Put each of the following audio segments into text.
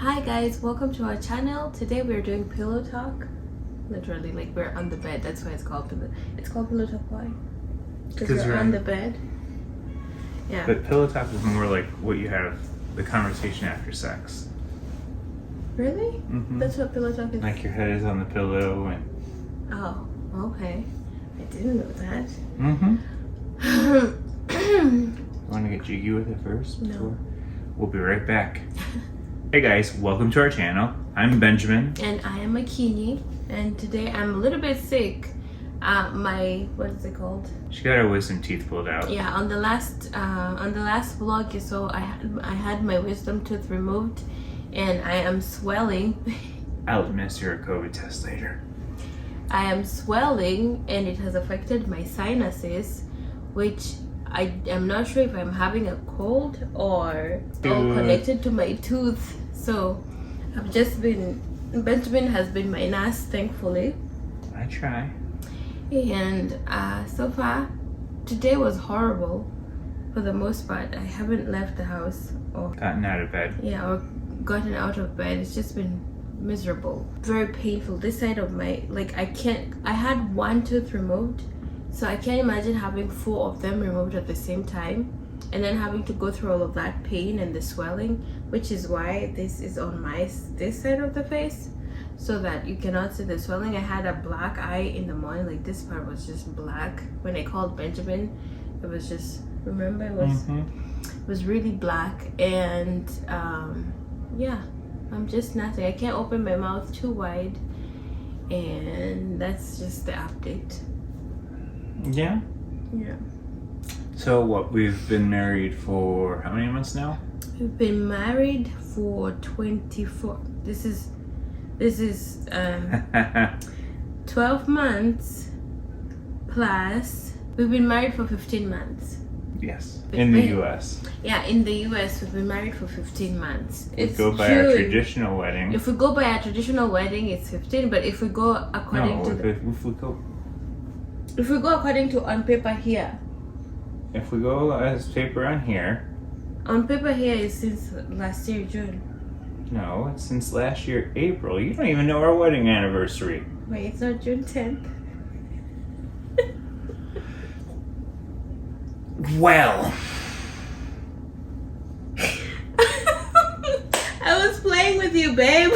Hi guys, welcome to our channel. Today we're doing pillow talk. Literally, like we're on the bed. That's why it's called pillow. It's called pillow talk. Why? Because we're on the bed. Yeah. But pillow talk is more like what you have, the conversation after sex. Really? Mm-hmm. That's what pillow talk is. Like your head is on the pillow and. Oh, okay. I didn't know that. Mm-hmm. Want to get jiggy with it first? No. We'll be right back. Hey guys, welcome to our channel. I'm Benjamin. And I am Akinyi. And today I'm a little bit sick. What is it called? She got her wisdom teeth pulled out. Yeah, on the last vlog you saw, I had my wisdom tooth removed, and I am swelling. I'll administer a COVID test later. I am swelling, and it has affected my sinuses, which I am not sure if I'm having a cold or all connected to my tooth. So I've just been, Benjamin has been my nurse, thankfully. I try. And so far, today was horrible. For the most part, I haven't left the house or Gotten out of bed. Yeah, or gotten out of bed. It's just been miserable, very painful. This side of my, like, I had one tooth removed, so I can't imagine having 4 of them removed at the same time and then having to go through all of that pain and the swelling, which is why this is on this side of the face, so that you cannot see the swelling. I had a black eye in the morning, like this part was just black. When I called Benjamin, it was just, remember, it was really black. And yeah, I'm just nothing. I can't open my mouth too wide, and that's just the update. Yeah? Yeah. So what, we've been married for how many months now? We've been married for 24. This is 12 months plus. We've been married for 15 months. Yes, in the U.S. Yeah, in the U.S. we've been married for 15 months. We go by our traditional wedding. If we go by our traditional wedding, it's 15. But if we go according if we go according to on paper here. If we go as paper on here. On paper here is since last year June. No, it's since last year April. You don't even know our wedding anniversary. Wait, it's not June 10th. Well. I was playing with you, babe.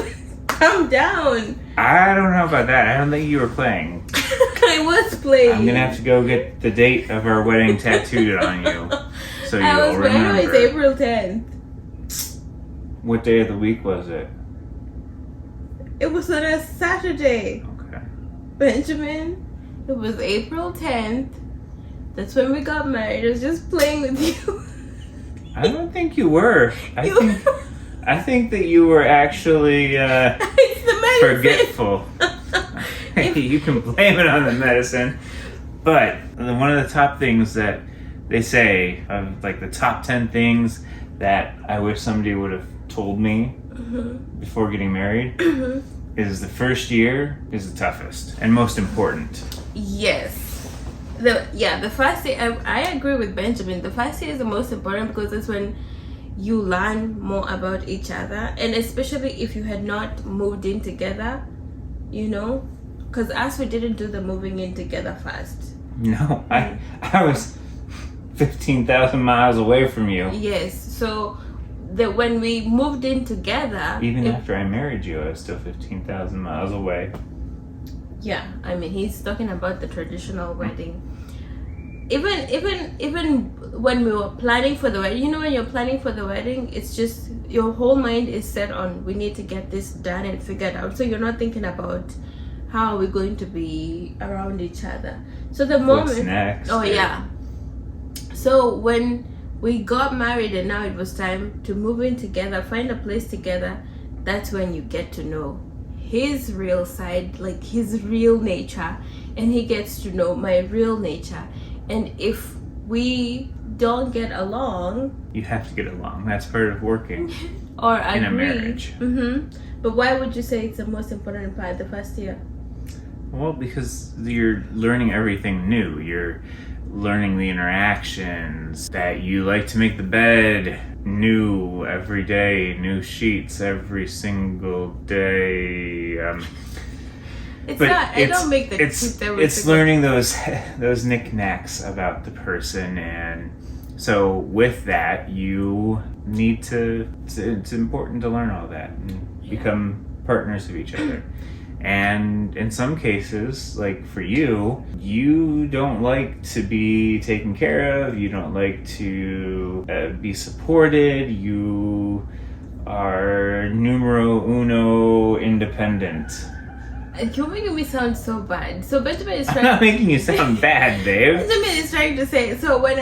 Calm down. I don't know about that. I don't think you were playing. I was playing. I'm gonna have to go get the date of our wedding tattooed on you, so you'll remember. I know it's April 10th. What day of the week was it? It was on a Saturday. Okay. Benjamin, it was April 10th. That's when we got married. I was just playing with you. I don't think you were. I think that you were actually forgetful. You can blame it on the medicine, but one of the top things that they say, of like the top 10 things that I wish somebody would have told me before getting married, is the first year is the toughest and most important. Yes. The first year, I agree with Benjamin. The first year is the most important because it's when you learn more about each other, and especially if you had not moved in together, you know, because us, we didn't do the moving in together first. No, I was 15,000 miles away from you. Yes, so when we moved in together, even after I married you, I was still 15,000 miles away. Yeah, I mean, he's talking about the traditional wedding. Even when we were planning for the wedding, you know, when you're planning for the wedding, it's just your whole mind is set on, we need to get this done and figured out. So you're not thinking about how are we going to be around each other. So the moment, what's next? Oh yeah. So when we got married and now it was time to move in together, find a place together, that's when you get to know his real side, like his real nature, and he gets to know my real nature. And if we don't get along, you have to get along. That's part of working or in a marriage. But why would you say it's the most important part, the first year? Well, because you're learning everything new. You're learning the interactions, that you like to make the bed new every day, new sheets every single day. I don't make the it's learning those knickknacks about the person, and so with that you need to it's important to learn all that and become partners of each other. And in some cases, like for you, you don't like to be taken care of, you don't like to be supported, you are numero uno independent. You're making me sound so bad. So Benjamin is trying. I'm not making you sound bad, babe. Benjamin is trying to say. So when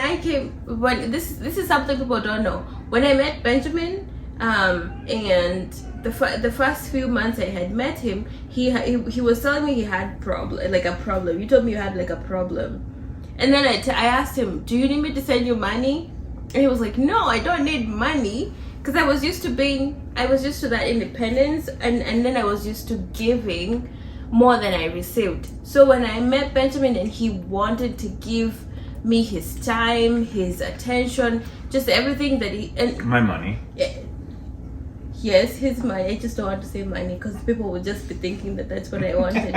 this is something people don't know. When I met Benjamin, and the first few months I had met him, he was telling me he had a problem. You told me you had like a problem, and then I asked him, "Do you need me to send you money?" And he was like, "No, I don't need money." Because I was used to that independence, and then I was used to giving more than I received. So when I met Benjamin and he wanted to give me his time, his attention, just everything that my money. Yes, his money. I just don't want to say money because people would just be thinking that that's what I wanted.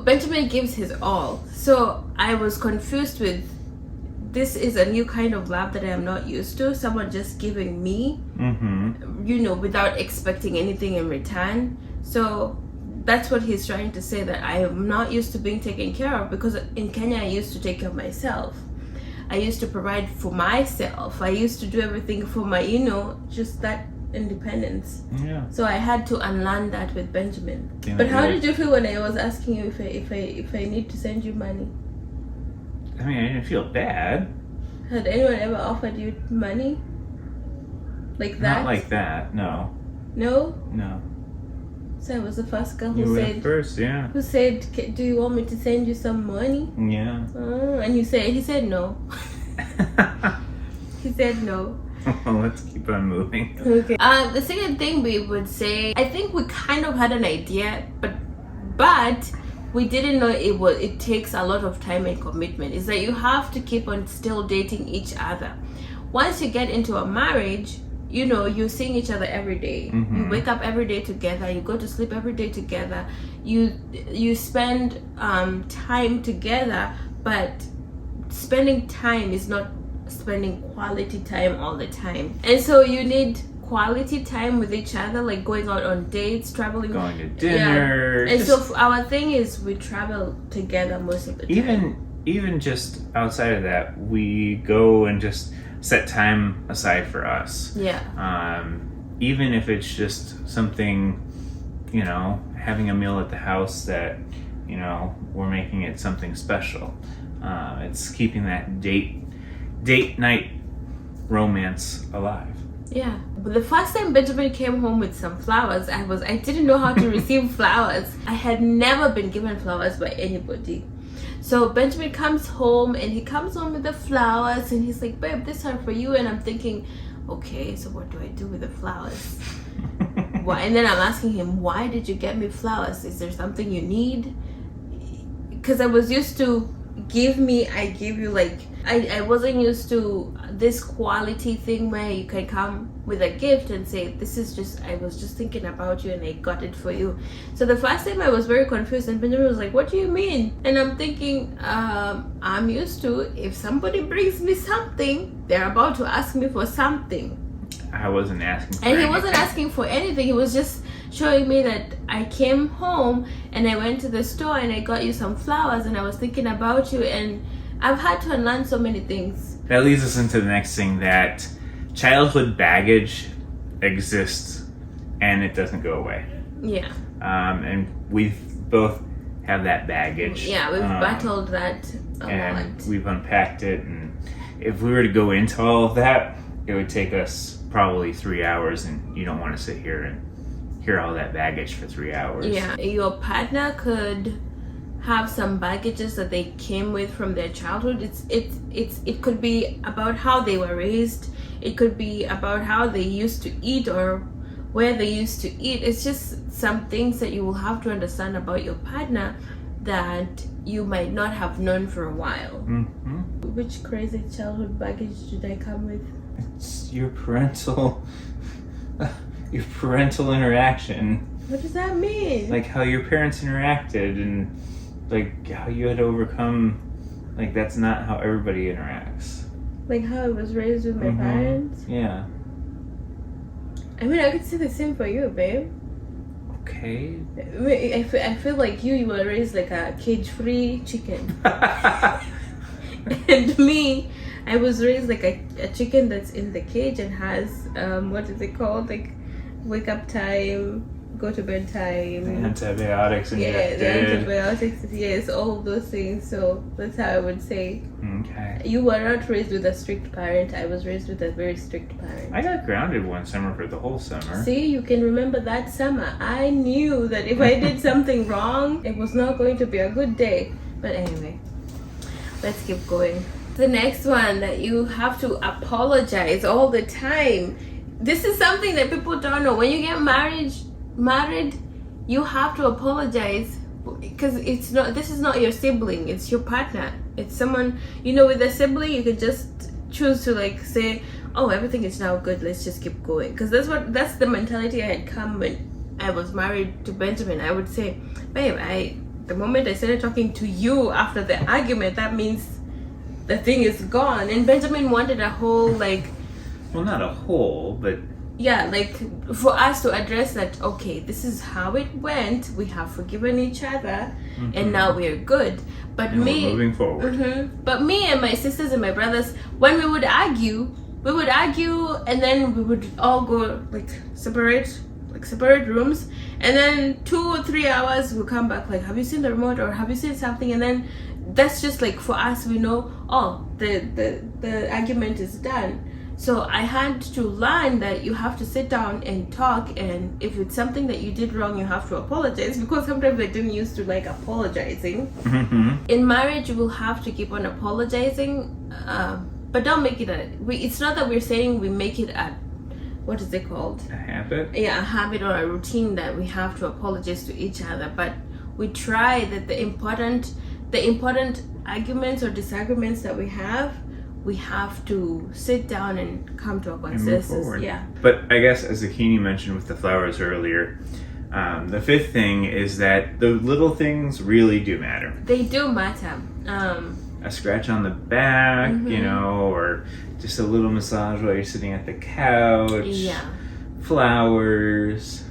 Benjamin gives his all. So I was confused with, this is a new kind of love that I am not used to. Someone just giving me, without expecting anything in return. So that's what he's trying to say, that I am not used to being taken care of, because in Kenya I used to take care of myself. I used to provide for myself. I used to do everything for my, just that independence. Yeah. So I had to unlearn that with Benjamin. But how did you feel when I was asking you if I need to send you money? I mean, I didn't feel bad. Had anyone ever offered you money? Like that? Not like that, no. No? No. So I was the first girl You who were said... the first, yeah. Who said, do you want me to send you some money? Yeah. And he said no. He said no. Well, let's keep on moving. Okay. The second thing we would say, I think we kind of had an idea, but we didn't know it takes a lot of time and commitment. Is that you have to keep on still dating each other. Once you get into a marriage, you're seeing each other every day. Mm-hmm. You wake up every day together, you go to sleep every day together, you spend time together, but spending time is not spending quality time all the time. And so you need quality time with each other, like going out on dates, traveling, going to dinner. Yeah. And so our thing is we travel together most of the time. Even just outside of that, we go and just set time aside for us. Yeah. Even if it's just something, having a meal at the house that, we're making it something special. It's keeping that date night romance alive. Yeah. But the first time Benjamin came home with some flowers, I didn't know how to receive flowers. I had never been given flowers by anybody. So Benjamin comes home and he comes home with the flowers and he's like, babe, these are for you. And I'm thinking, okay, so what do I do with the flowers? Why? And then I'm asking him, why did you get me flowers? Is there something you need? Because I was used to I give you, like, I wasn't used to this quality thing where you can come with a gift and say, I was just thinking about you and I got it for you. So the first time I was very confused and Benjamin was like, what do you mean? And I'm thinking, I'm used to, if somebody brings me something, they're about to ask me for something. I wasn't asking for anything. anything. He wasn't asking for anything. He was just showing me that I came home and I went to the store and I got you some flowers and I was thinking about you, and I've had to unlearn so many things. That leads us into the next thing, that childhood baggage exists and it doesn't go away. Yeah. And we both have that baggage. Yeah, we've battled that a lot. We've unpacked it, and if we were to go into all of that, it would take us probably 3 hours, and you don't want to sit here and hear all that baggage for 3 hours. Yeah, your partner could have some baggages that they came with from their childhood. It could be about how they were raised. It could be about how they used to eat, or where they used to eat. It's just some things that you will have to understand about your partner that you might not have known for a while. Which crazy childhood baggage did I come with? It's your parental interaction. What does that mean? Like how your parents interacted and like how you had to overcome, like that's not how everybody interacts. Like how I was raised with my parents? Yeah. I mean, I could say the same for you, babe. Okay. I feel like you were raised like a cage-free chicken. And me, I was raised like a chicken that's in the cage and has, what is it called? Like wake up time, go to bed time. The antibiotics injected. Yeah, the antibiotics, yes, all of those things. So that's how I would say. Okay. You were not raised with a strict parent. I was raised with a very strict parent. I got grounded one summer for the whole summer. See, you can remember that summer. I knew that if I did something wrong, it was not going to be a good day. But anyway, let's keep going. The next one, that you have to apologize all the time. This is something that people don't know. When you get married, you have to apologize because this is not your sibling, it's your partner. It's someone, with a sibling you could just choose to like say, oh, everything is now good, let's just keep going, because that's the mentality I had come when I was married to Benjamin. I would say, babe, the moment I started talking to you after the argument, that means the thing is gone. And Benjamin wanted a whole well, not a whole, but yeah, like for us to address that, okay, this is how it went, we have forgiven each other, and now we're good. But and we're moving forward. But me and my sisters and my brothers, when we would argue and then we would all go like separate rooms, and then 2 or 3 hours we'll come back like, have you seen the remote, or have you seen something? And then that's just like, for us, we know, oh, the argument is done. So I had to learn that you have to sit down and talk, and if it's something that you did wrong, you have to apologize, because sometimes I didn't used to like apologizing. In marriage, you will have to keep on apologizing, but don't make it it's not that we're saying we make it a, what is it called? A habit? Yeah, a habit or a routine that we have to apologize to each other, but we try that the important arguments or disagreements that we have to sit down and come to a consensus. Yeah. But I guess, as Akinyi mentioned with the flowers earlier, the fifth thing is that the little things really do matter. They do matter. A scratch on the back, or just a little massage while you're sitting at the couch. Yeah. Flowers.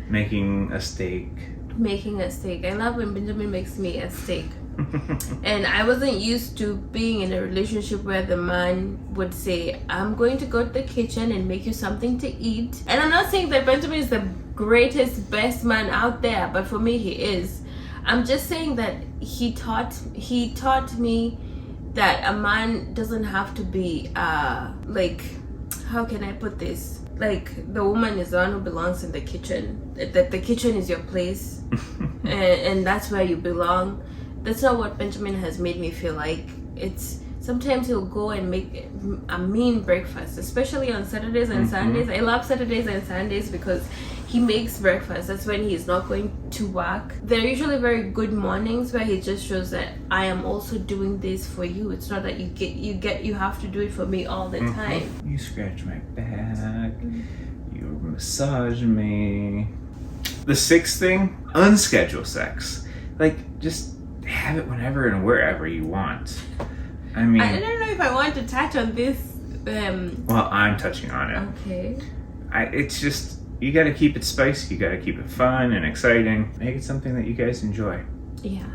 Making a steak. I love when Benjamin makes me a steak. And I wasn't used to being in a relationship where the man would say, I'm going to go to the kitchen and make you something to eat. And I'm not saying that Benjamin is the greatest, best man out there, but for me he is. I'm just saying that he taught me that a man doesn't have to be like, how can I put this? Like, the woman is the one who belongs in the kitchen. That the kitchen is your place, and that's where you belong. That's not what Benjamin has made me feel like. It's sometimes he'll go and make a mean breakfast, especially on Saturdays and Sundays. I love Saturdays and Sundays because he makes breakfast. That's when he's not going to work. They're usually very good mornings where he just shows that I am also doing this for you. It's not that you have to do it for me all the time. You scratch my back. You massage me. The sixth thing, unscheduled sex. Like, just have it whenever and wherever you want. I mean, I don't know if I want to touch on this. Well, I'm touching on it. Okay. It's just, you got to keep it spicy. You got to keep it fun and exciting. Make it something that you guys enjoy. Yeah.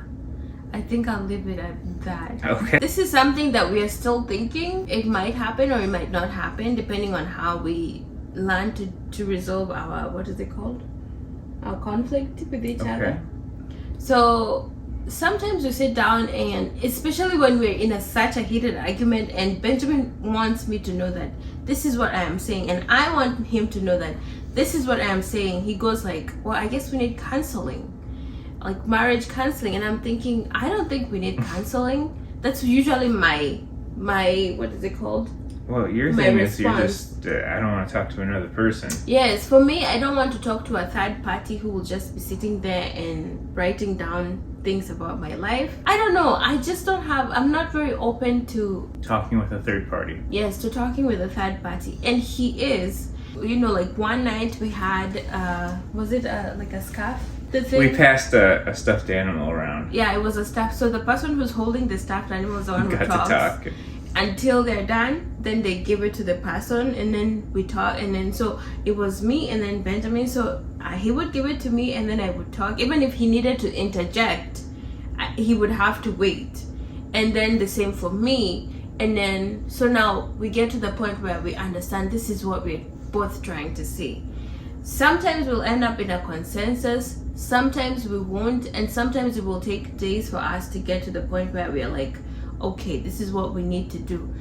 I think I'll leave it at that. Okay. This is something that we are still thinking. It might happen or it might not happen, depending on how we learn to resolve our, what is it called? Our conflict with each other. So sometimes we sit down, and especially when we're in such a heated argument, and Benjamin wants me to know that this is what I am saying, and I want him to know that this is what I am saying. He goes like, well, I guess we need counseling, like marriage counseling. And I'm thinking, I don't think we need counseling. That's usually my what is it called? Well, your my thing is you're response. just, I don't want to talk to another person. Yes, for me, I don't want to talk to a third party who will just be sitting there and writing down things about my life. I don't know. I'm not very open to Talking with a third party. yes, to talking with a third party. And he is, like one night we had, was it like a scarf? The thing? We passed a stuffed animal around. Yeah, it was a stuff. So the person who's holding the stuffed animal is the one who Got talks. to talk. Until they're done, then they give it to the person, and then we talk. And then so it was me and then Benjamin. So he would give it to me, and then I would talk. Even if he needed to interject, he would have to wait. And then the same for me. And then so now we get to the point where we understand this is what we're both trying to say. Sometimes we'll end up in a consensus, sometimes we won't, and sometimes it will take days for us to get to the point where we're like, okay, this is what we need to do.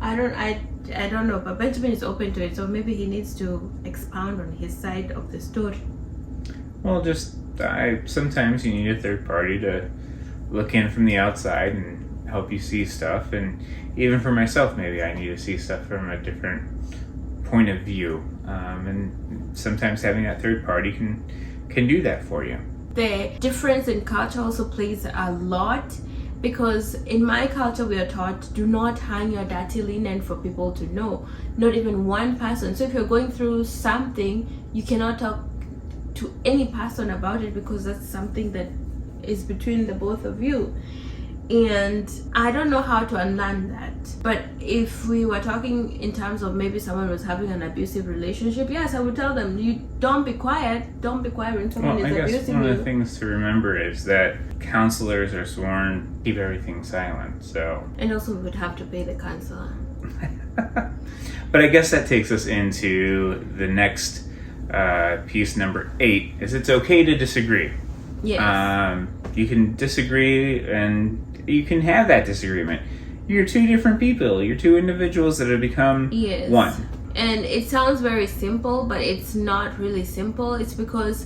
I don't know, but Benjamin is open to it, so maybe he needs to expound on his side of the story. Well, sometimes you need a third party to look in from the outside and help you see stuff. And even for myself, maybe I need to see stuff from a different point of view. And sometimes having that third party can do that for you. The difference in culture also plays a lot, because in my culture we are taught, do not hang your dirty linen for people to know, not even one person. So if you're going through something, you cannot talk to any person about it, because that's something that is between the both of you. And I don't know how to unlearn that. But if we were talking in terms of maybe someone was having an abusive relationship, yes, I would tell them, you don't be quiet when someone is I guess abusing one you. of the things to remember is that counselors are sworn to keep everything silent. So, And also we would have to pay the counselor. but I guess that takes us into the next piece, number 8, is it's okay to disagree. Yes. You can disagree and you can have that disagreement. You're two different people. You're two individuals that have become Yes. one. And it sounds very simple, but it's not really simple. It's because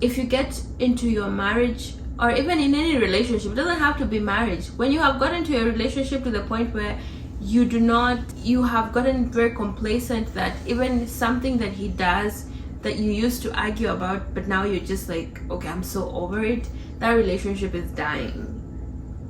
if you get into your marriage, or even in any relationship, it doesn't have to be marriage. When you have gotten to a relationship to the point where you have gotten very complacent that even something that he does that you used to argue about, but now you're just like, okay, I'm so over it, that relationship is dying.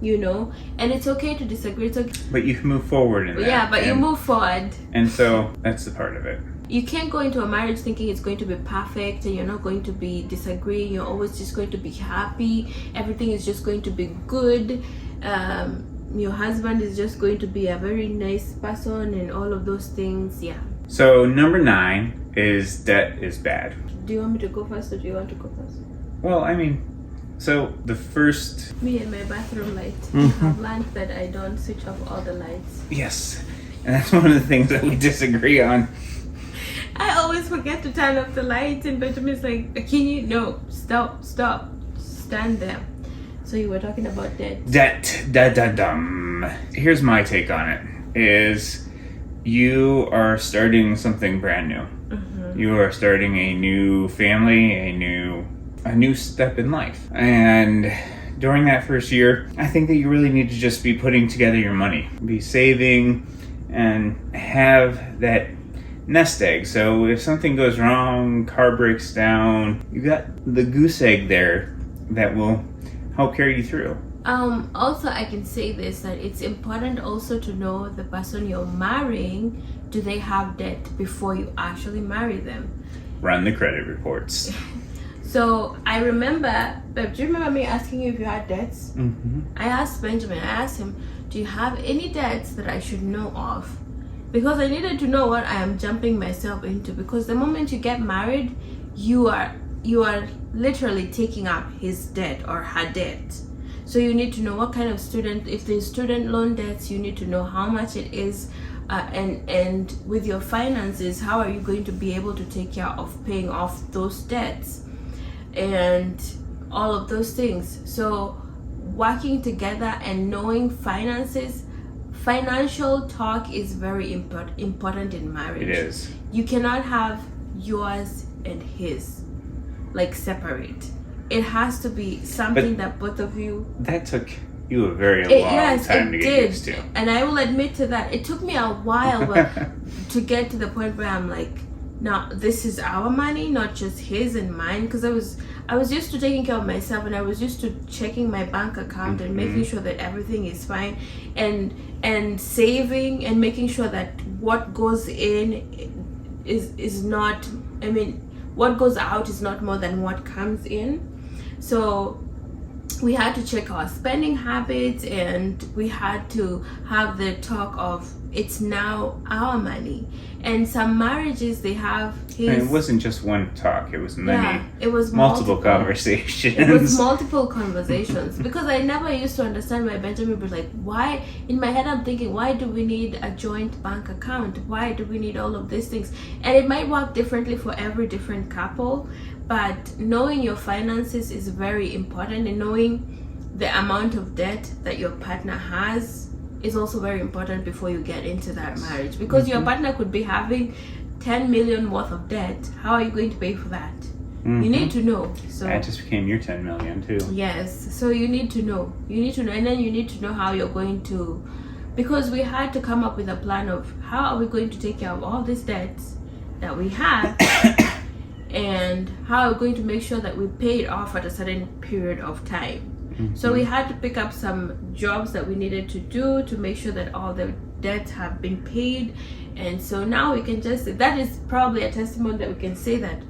And it's okay to disagree. It's okay. But you can move forward in that. Yeah, but you move forward. And so that's the part of it. You can't go into a marriage thinking it's going to be perfect and you're not going to be disagreeing. You're always just going to be happy. Everything is just going to be good. Your husband is just going to be a very nice person and all of those things. Yeah. So number 9 is debt is bad. Do you want me to go first or do you want to go first? Well, so the first... Me and my bathroom light. Mhm. I've learned that I don't switch off all the lights. Yes. And that's one of the things that we disagree on. I always forget to turn off the lights and Benjamin's like, Akinyi, no, stop, stand there. So you were talking about debt. Debt. Here's my take on it, is you are starting something brand new. Mm-hmm. You are starting a new family, a new step in life. And during that first year, I think that you really need to just be putting together your money, be saving, and have that nest egg. So if something goes wrong, car breaks down, you got the goose egg there that will help carry you through. Also, I can say this, that it's important also to know the person you're marrying, do they have debt before you actually marry them? Run the credit reports. So I remember, babe, do you remember me asking you if you had debts? Mm-hmm. I asked him, do you have any debts that I should know of? Because I needed to know what I am jumping myself into, because the moment you get married, you are literally taking up his debt or her debt. So you need to know what kind of student, if there's student loan debts, you need to know how much it is, and with your finances, how are you going to be able to take care of paying off those debts and all of those things. So working together and knowing finances, financial talk is very important in marriage. It is. You cannot have yours and his like separate. It has to be something that both of you... That took you a very long time to get used to. And I will admit to that. It took me a while to get to the point where I'm like, no, this is our money, not just his and mine. Because I was used to taking care of myself, and I was used to checking my bank account and making sure that everything is fine, and saving and making sure that what goes in is not, I mean, what goes out is not more than what comes in. So we had to check our spending habits, and we had to have the talk of it's now our money. And some marriages, they have it wasn't just one talk, it was many. Yeah, it was multiple conversations. It was multiple conversations because I never used to understand why Benjamin was like, why, in my head I'm thinking, why do we need a joint bank account? Why do we need all of these things? And it might work differently for every different couple, but knowing your finances is very important, and knowing the amount of debt that your partner has is also very important before you get into that marriage, because your partner could be having 10 million worth of debt. How are you going to pay for that? You need to know. So that just became your 10 million too. Yes, so you need to know, and then you need to know how you're going to, because we had to come up with a plan of how are we going to take care of all these debts that we have and how are we going to make sure that we pay it off at a certain period of time. So we had to pick up some jobs that we needed to do to make sure that all the debts have been paid. And so now we can just, that is probably a testimony that we can say that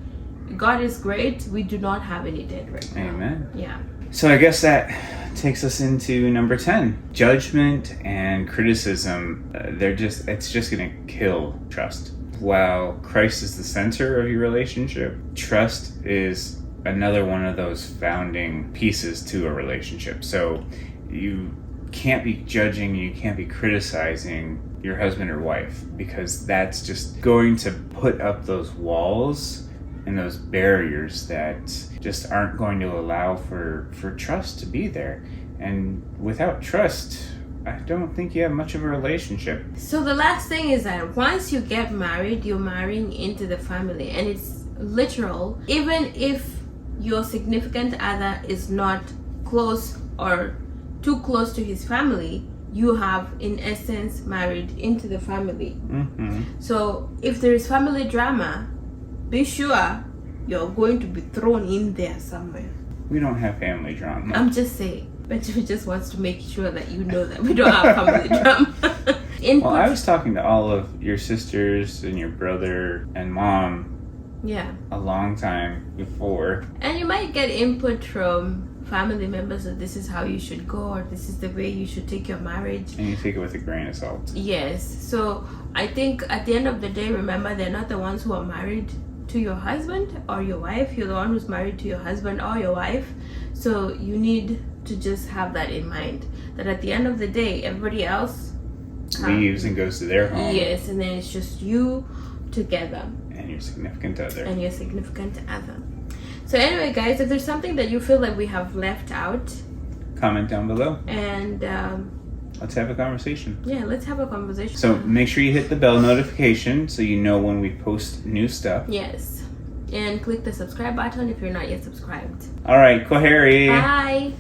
God is great. We do not have any debt right now. Amen. Yeah. So I guess that takes us into number 10. Judgment and criticism, it's just going to kill trust. While Christ is the center of your relationship, trust is another one of those founding pieces to a relationship. So you can't be judging, you can't be criticizing your husband or wife, because that's just going to put up those walls and those barriers that just aren't going to allow for trust to be there. And without trust, I don't think you have much of a relationship. So the last thing is that once you get married, you're marrying into the family, and it's literal. Even if your significant other is not close or too close to his family, you have in essence married into the family. So if there is family drama, be sure you're going to be thrown in there somewhere. We don't have family drama. I'm just saying, Benjamin just wants to make sure that you know that we don't have family drama. Well, I was talking to all of your sisters and your brother and mom a long time before. And you might get input from family members that this is how you should go, or this is the way you should take your marriage. And you take it with a grain of salt. Yes. So I think at the end of the day, remember, they're not the ones who are married to your husband or your wife. You're the one who's married to your husband or your wife. So you need to just have that in mind, that at the end of the day, everybody else leaves and goes to their home. Yes, and then it's just you together. And your significant other. So anyway, guys, if there's something that you feel like we have left out, comment down below. And let's have a conversation. Yeah, let's have a conversation. So make sure you hit the bell notification so you know when we post new stuff. Yes. And click the subscribe button if you're not yet subscribed. All right, Kwaheri. Bye.